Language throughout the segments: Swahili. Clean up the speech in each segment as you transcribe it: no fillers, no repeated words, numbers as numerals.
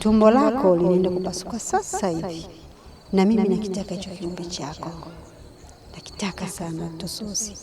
tumbo lako linaenda kupasuka sasa hivi. Na mimi nakitaka hicho kiumbe chako. Nakitaka sana Tososi.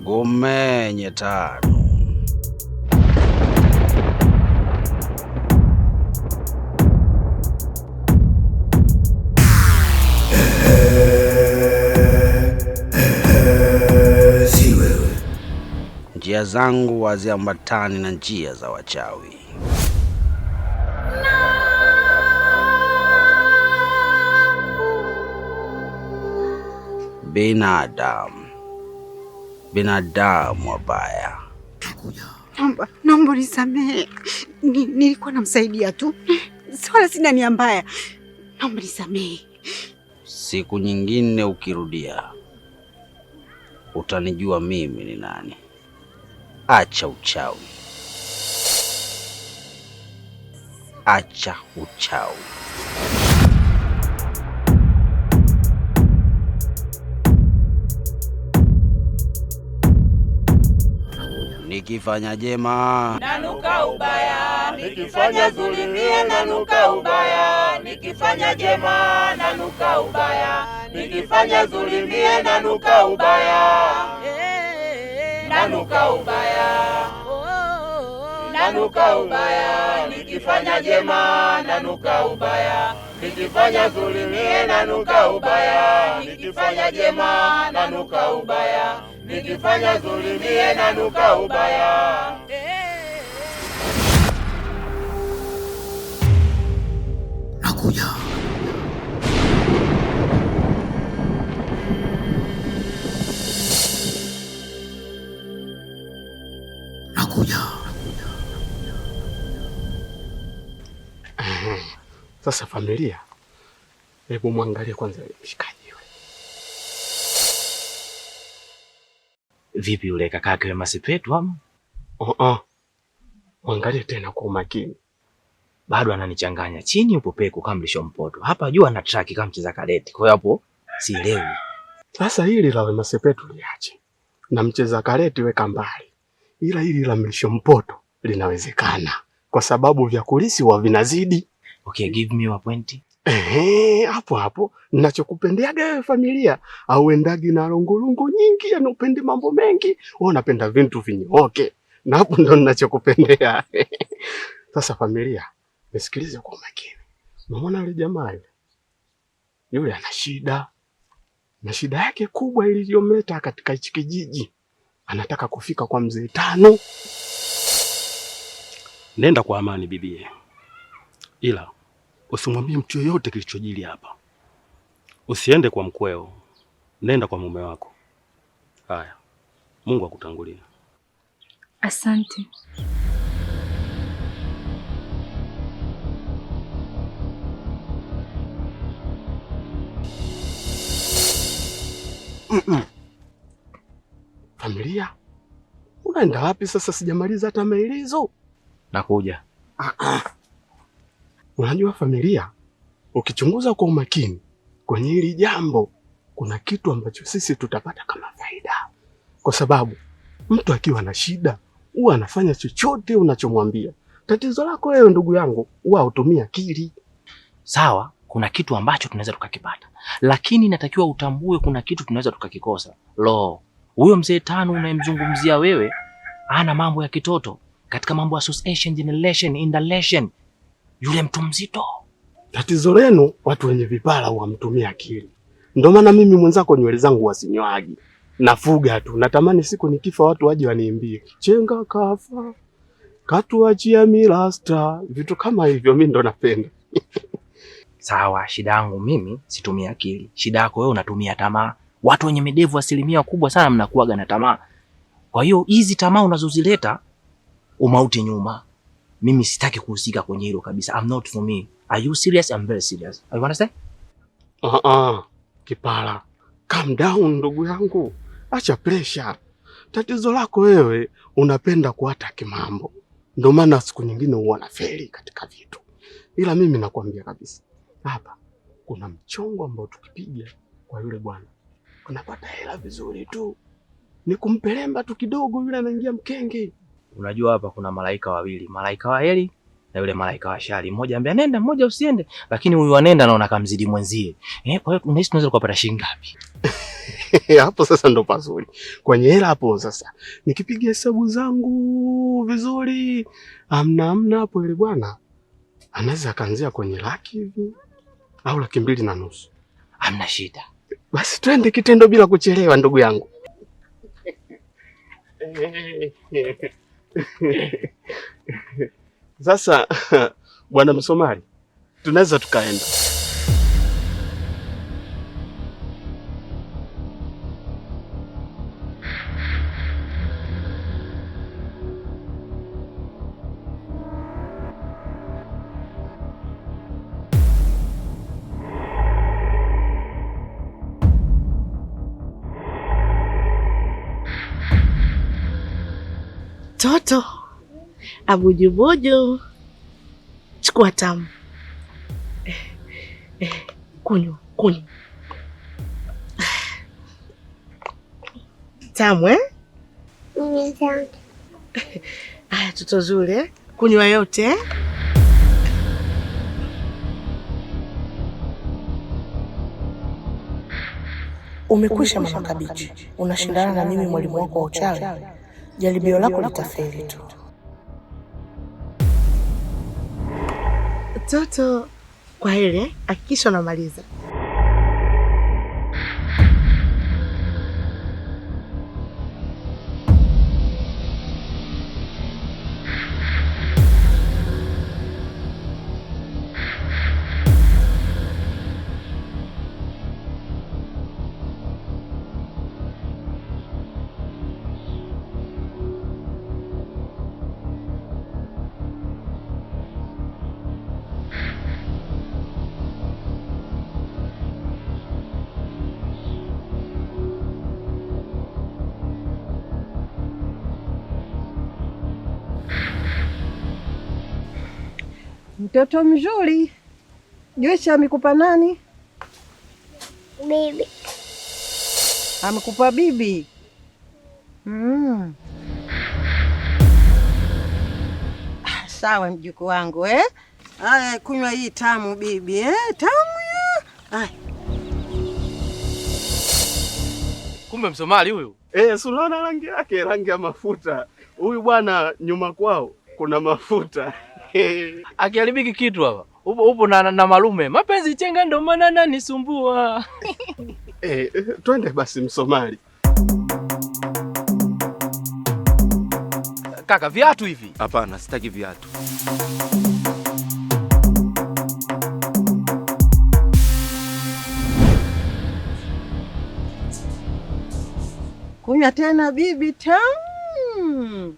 Gomenye tano. Si wewe. Njia zangu haziambatani na njia za wachawi. Binadamu wabaya. Naomba nisamehe. Nilikuwa namsaidia tu. Swala sina nia mbaya. Naomba nisamehe. Siku nyingine ukirudia utanijua mimi ni nani. Acha uchawi. Acha uchawi. Nikifanya jema nanuka ubaya, nikifanya dhulimia nanuka ubaya, nikifanya jema nanuka ubaya, nikifanya dhulimia nanuka ubaya, nanuka ubaya, nanuka ubaya, nikifanya jema nanuka ubaya, nikifanya dhulimia nanuka ubaya, nikifanya jema nanuka ubaya, nikifanya dhulimia nanuka ubaya. Nakuja. Sasa familia, hebu muangalie kwanza mshikaji yule. Vipi yule kakake Wema Sepetu ama? Muangalie tena kwa umakini. Bado ananichanganya. Chini upo peku kama mlisho-mpoto. Hapa juu ana track kama mcheza kadeti. Kwa hiyo hapo sielewi. Sasa hili la Wema Sepetu liache. Na mcheza kadeti weka mbali. Ila hili la mlisho-mpoto linawezekana. Kwa sababu vya kulisi wa vinazidi. Okay, give me your point. Hapo ninachokupendeaga wewe familia, auendagi na longolongo nyingi, anupende mambo mengi, wewe unapenda vitu vinyooke. Na hapo ndo ninachokupendea. Sasa familia, nisikilize kwa makini. Unaona yule jamaa yule ana shida. Na shida yake kubwa iliyomleta katika hichi kijiji. Anataka kufika kwa mzee Tano. Nenda kwa amani bibie. Ila usimwambie mtu yoyote kilichojili hapa. Usiende kwa mkweo. Nenda kwa mume wako. Haya. Mungu akutangulie. Asante. Familia, unaenda wapi sasa? Sijamaliza hata maelezo. Nakuja. Unajua familia, ukichunguza kwa umakini kwenye hili jambo, kuna kitu ambacho sisi tutapata kama faida. Kwa sababu mtu akiwa na shida huwa anafanya chochote unachomwambia. Tatizo lako wewe ndugu yangu, huwa utumia akili. Sawa, kuna kitu ambacho tunaweza tukakipata. Lakini natakiwa utambue kuna kitu tunaweza tukakikosa. Huyo mzee Tano unayemzungumzia wewe, ana mambo ya kitoto. Katika mambo association, generation, indalation. Yule mtu mzito. Tatizo lenu watu wenye vipara huamtumia akili. Ndio maana mimi mwenzako nywele zangu wasinyoaji. Nafuga tu. Natamani siku nikifa watu waje waniimbie. Chenga kafa. Katuachia milasta. Vitu kama hivyo mimi ndo napenda. Sawa, shida yangu mimi situmia akili. Shida yako wewe unatumia tamaa. Watu wenye midevu asilimia kubwa sana mnakuaga na tamaa. Kwa hiyo hizi tamaa unazozileta umauti nyuma. Mimi sitaki kuhusika kwenye hilo kabisa. I'm not for me. Are you serious? I'm very serious. Are you understand? Kipala. Calm down ndugu yangu. Acha pressure. Tatizo lako wewe unapenda kuata kimambo. Ndio maana siku nyingine huwa na feli katika vitu. ila mimi nakwambia kabisa hapa kuna mchongo ambao tukipiga kwa yule bwana unapata hela vizuri tu, ni kumpelemba tu kidogo, yule anaingia mkenge. Unajua hapa kuna malaika wawili, malaika wa heri na yule malaika wa shari. Mmoja ambia nenda, mmoja usiende, lakini huyu anaenda naona kamzidi mwenzie. Kwa hiyo unahisi tunaweza kupata shilingi ngapi? Hapo sasa ndo pazuri kwenye hela hapo. Sasa nikipiga hesabu zangu vizuri, amna hapo, yule bwana anaweza akaanzia kwenye 100,000 hivi au 250,000. Hamna shida. Basi twende kitendo bila kuchelewa, ndugu yangu. Sasa bwana Msomali, tunaweza tukaenda. Toto, abujubuju, chukua tamu. Kunywa. Tamu Aya, toto zuri kunywa yote Umekwisha mama Kabichi, unashindana na mimi mwalimu wako wa uchawi. Jaribio lako litafeli tu. Toto, kwa heri, hakikisha unamaliza. Mtoto mzuri. Juisi amekupa nani? Bibi. Amekupa bibi? Sawa mjukuu wangu Haya, kunywa hii tamu bibi tamu ya. Kumbe Msomali huyu? Unaona rangi yake, rangi ya mafuta. Huyu bwana nyuma kwao kuna mafuta. Akiharibiki kitu hapa. Upo na malume. Mapenzi chenga ndo maana ananisumbua. Twende basi Msomali. Kaka, viatu hivi? Hapana, sitaki viatu. Kunywa tena bibi tamu.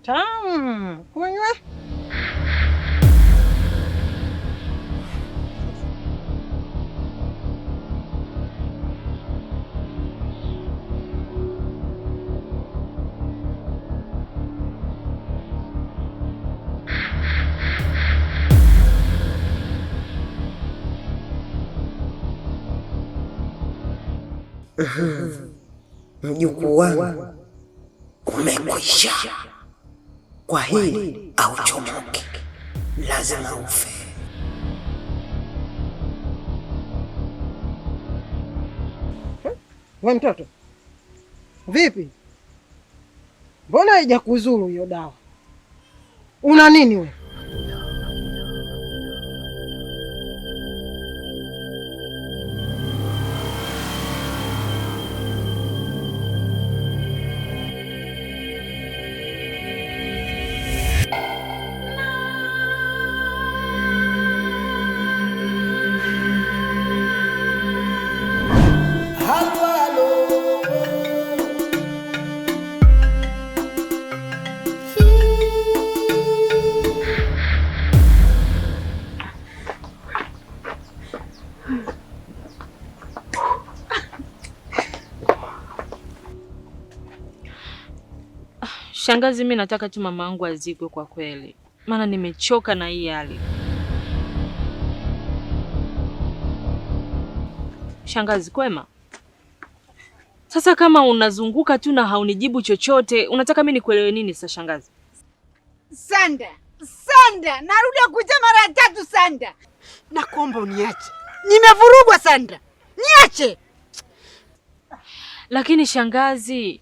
Tamu. Kunywa. Mjukuu wangu, umekwisha. Kwa hili au chomoke, lazima ufe. We mtoto, vipi? Mbona haijakuzuru hiyo dawa? Una nini we? Shangazi, mimi nataka tu mama yangu azikwe kwa kweli. Maana nimechoka na hii hali. Shangazi, kwema? Sasa kama unazunguka tu na haunijibu chochote, unataka mimi nikuelewe nini sasa shangazi? Sanda, narudia kuja mara 3 Sanda. Nakuomba uniache. Nimevurugwa Sanda. Niache. Lakini shangazi,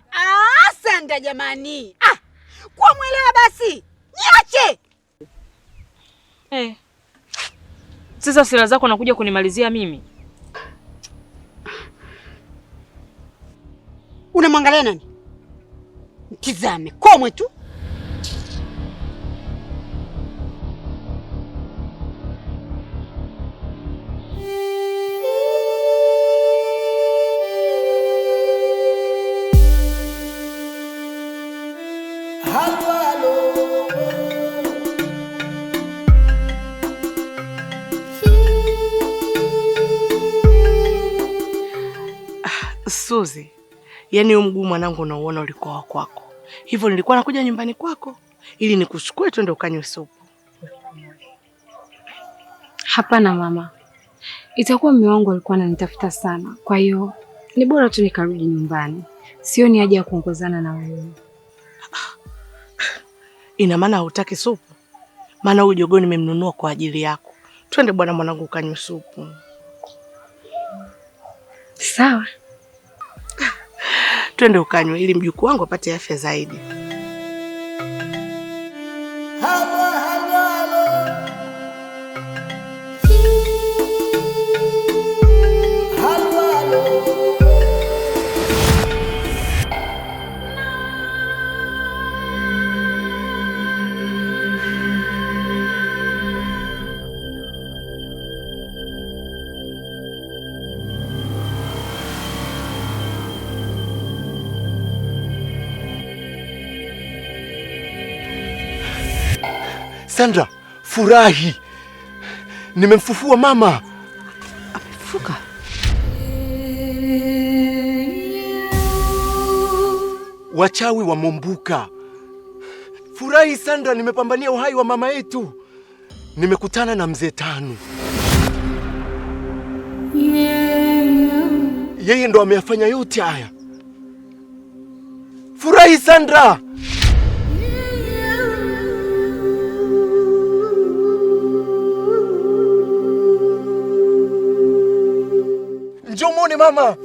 Sanda jamani. Kwa mwelewa basi. Niache. Sasa sira zako nakuja kunimalizia mimi. Unamwangalia nani? Mtizame komwe tu. Suzi, yaani huyu mguu mwanangu unaoona ulikuwa wa kwako. Hivyo nilikuwa nakuja nyumbani kwako ili nikuchukue twende ukanywe supu. Hapana mama. Itakuwa mume wangu alikuwa ananitafuta sana. Kwa hiyo ni bora tu nikarudi nyumbani. Sioni haja ya kuongozana na wewe. Ina maana hutaki supu? Maana huyu jogoo nimemnunua kwa ajili yako. Twende bwana mwanangu ukanywe supu. Sawa. Twende ukanywe ili mjukuu wangu apate afya zaidi. Sandra, furahi. Nimemfufua mama. Amefufuka? Wachawi wamombuka. Furahi Sandra, nimepambania uhai wa mama yetu. Nimekutana na mzee Tanu. Yeye ndo ameyafanya yote haya. Furahi Sandra. Njoo muone mama.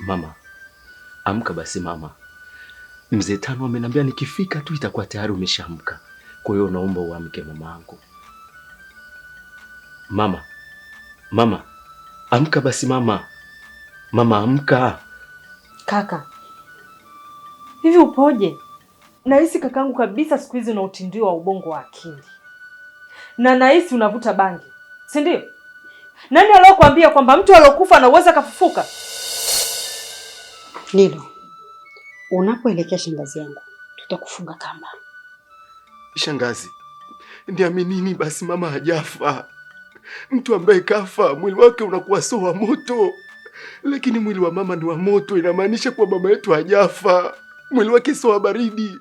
Mama, amka basi mama. Mzee Tanu ameniambia nikifika tu itakuwa tayari umeshaamka. Kwa hiyo naomba uamke mamangu. Mama, amka basi mama. Mama, amka. Kaka, hivi upoje? Nahisi kakangu kabisa siku hizi una utindio wa ubongo wa akili. Na nahisi unavuta bangi, si ndio? Nani aliyokuambia kwamba mtu aliyokufa anaweza kafufuka? Nilo, unapoelekea shangazi yangu, tutakufunga kamba. Shangazi, niaminini basi mama hajafa. Mtu ambaye kafa mwili wake unakuwa sawa moto. lakini mwili wa mama ni wa moto. Inamaanisha kuwa mama yetu hajafa, mwili wake sio wa baridi.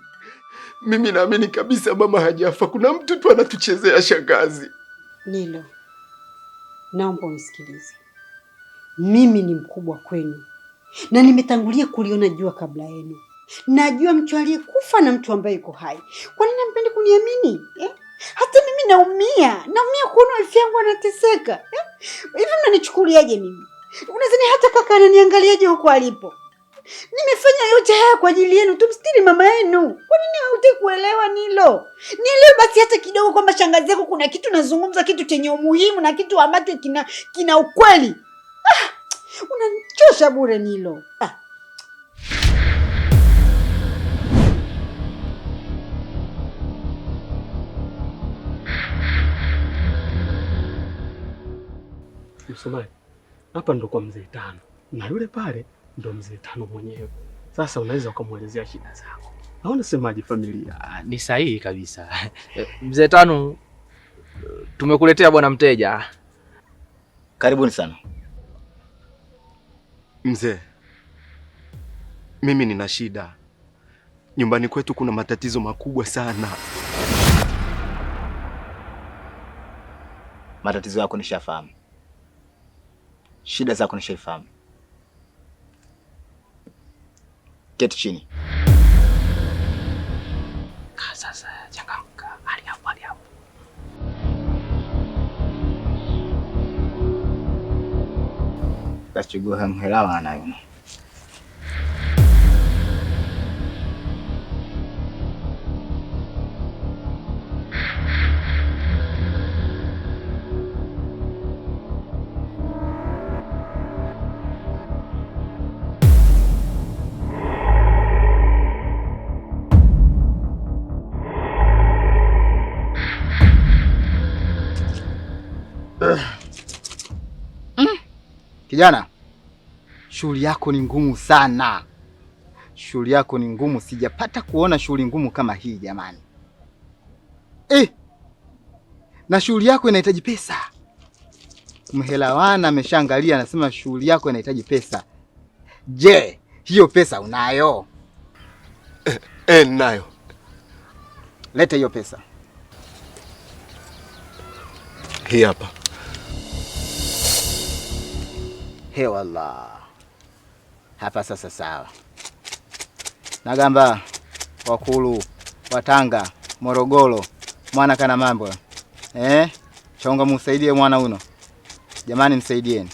Mimi naamini kabisa mama hajafa. Kuna mtu tu anatuchezea shangazi. Nilo, naomba unisikilize. Mimi ni mkubwa kwenu na nimetangulia kuliona jua kabla yenu. Najua mtu aliyekufa na mtu ambaye yuko hai. Kwa nini hampendi kuniamini? Hata mimi naumia kuona wifi yangu anateseka. Hivi mnanichukuliaje mimi? Unadhani hata kaka ananiangaliaje huko alipo? Nimefanya yote haya kwa ajili yenu, tumstiri mama yenu. Kwa nini hutaki kuelewa Nilo? Nielewe basi hata kidogo kwamba shangazi yako kuna kitu nazungumza, kitu chenye umuhimu na kitu ambacho kina ukweli. Unanichosha bure Nilo. Msomali, hapa ndo kwa mzee Tano na yule pale ndo mzee Tano mwenyewe. Sasa unaweza ukamwelezea shida zako. Naona semaje familia? Ni sahihi kabisa. Mzee Tano, tumekuletea bwana mteja. Karibuni sana. Mzee, mimi nina shida. Nyumbani kwetu kuna matatizo makubwa sana. Matatizo yako nishafahamu. Shida zako nishafahamu. Keti chini. Sasa changamka, hali hapo. Kachugua mhelawa nayo. Kijana, shughuli yako ni ngumu sana. Shughuli yako ni ngumu, sijapata kuona shughuli ngumu kama hii jamani. Na shughuli yako inahitaji pesa. Mhelawana ameshaangalia anasema shughuli yako inahitaji pesa. Je, hiyo pesa unayo? Nayo. Leta hiyo pesa. Hii hapa. Hewala. Hapa sasa sawa. Nagamba wakulu, Watanga, Morogoro, mwana kana mambo. Chonga msaidie mwana uno. Jamani msaidieni.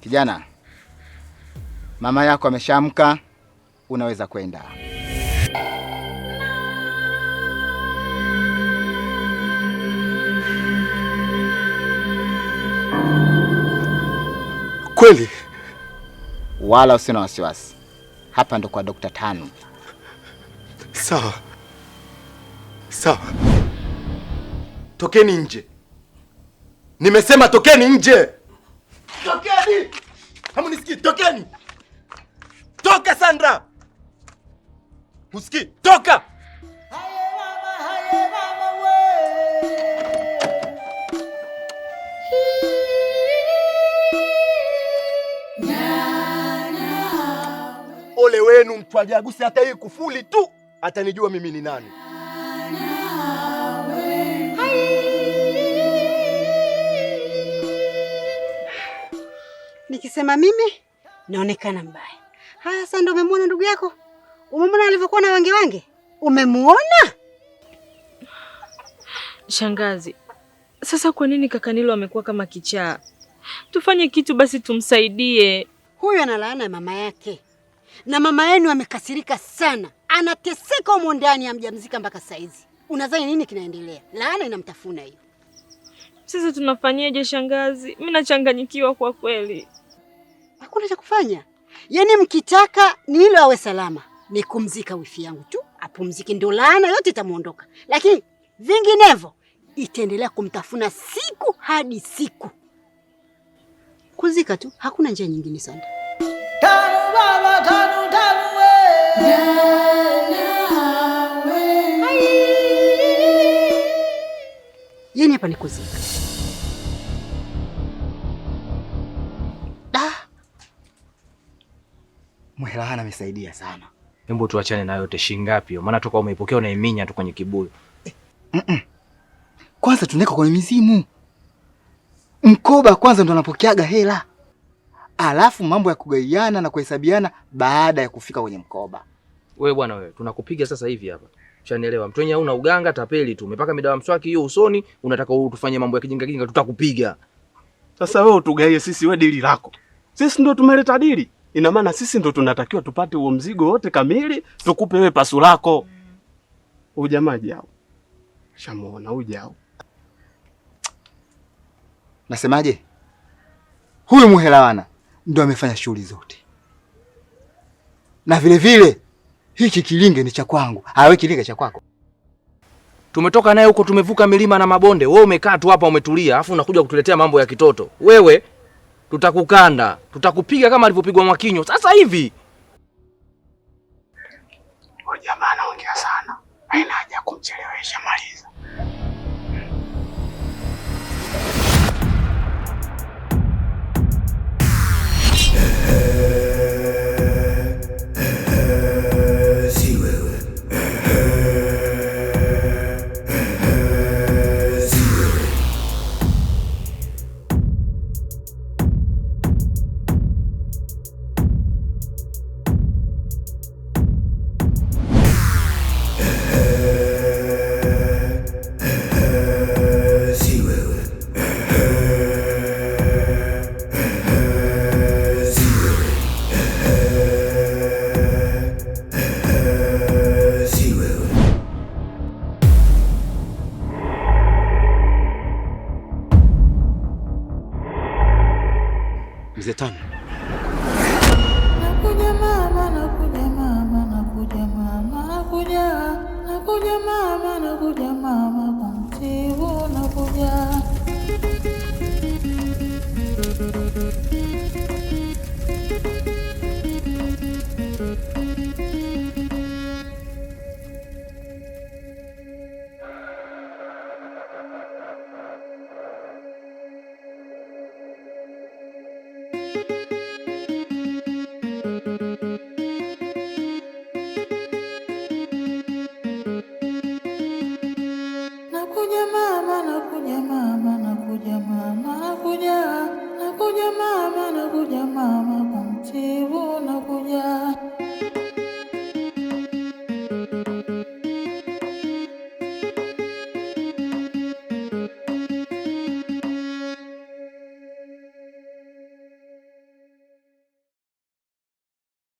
Kijana, mama yako ameshaamka, unaweza kwenda. Kweli? Wala usina wasiwasi. Hapa ndo kwa Dr. Tano. Sawa. Tokeni nje. Nimesema tokeni nje. Tokeni! Hamunisikii? Tokeni! Toka Sandra! Usikii? Toka! Ole wenu mtu ajagusi hata hii kufuli tu atanijua mimi ni nani. Nikisema mimi naonekana mbaya. Haya sasa ndio umemwona ndugu yako? Umemwona alivyokuwa na wange? Umemuona? Shangazi, sasa kwa nini kaka Nilo amekuwa kama kichaa? Tufanye kitu basi tumsaidie. Huyu ana laana ya mama yake. Na mama yenu amekasirika sana. Anateseka humo ndani, hamjamzika mpaka saizi. Unadhani nini kinaendelea? Laana inamtafuna hiyo. Sasa tunafanyaje shangazi? Mimi nachanganyikiwa kwa kweli. Hakuna cha kufanya. Yaani mkitaka Nilo awe salama, ni kumzika wifi yangu tu. Apumzike ndio laana yote itamuondoka. Lakini vinginevyo itaendelea kumtafuna siku hadi siku. Kuzika tu, hakuna njia nyingine sana. Tano baba, tano we. Yeni hapa ni kuzika. Mhelawana amesaidia sana. Hebu tuachane na yote. Shilingi ngapi hiyo? Maana toka umeipokea unaiminya tu kwenye kibuyu. Kwanza tunaweka kwenye mizimu. Mkoba kwanza ndo anapokeaga hela. Alafu mambo ya kugaiana na kuhesabiana baada ya kufika kwenye mkoba. Wewe bwana wewe, tunakupiga sasa hivi hapa. Ushanielewa? Mtu wenye hauna uganga, tapeli tu. Umepaka midawa mswaki hiyo usoni, unataka utufanye mambo ya kijinga kijinga, tutakupiga. Sasa wewe utugaie sisi, wewe dili lako. Sisi ndo tumeleta dili. Ina maana sisi ndo tunatakiwa tupate huo mzigo wote kamili, tukupe wewe pasu lako. Ujamaa jao. Shamuona ujao. Nasemaje? Huyu Mhelawana ndo amefanya shughuli zote. Na vile vile hiki kilinge ni cha kwangu. Hawe kilinge cha kwako. Tumetoka naye huko, tumevuka milima na mabonde. Wewe umekaa tu hapa umetulia, afu unakuja kutuletea mambo ya kitoto. Wewe tutakukanda, tutakupiga kama alivyopigwa Mwakinyo sasa hivi. Wewe jamaa anaongea sana. Haina haja kumchelewesha, maliza. Si wewe. Mzee Tano. Nakuja mama, nakuja mama, nakuja mama, nakuja mama, nakuja mama, kumtibu nakuja.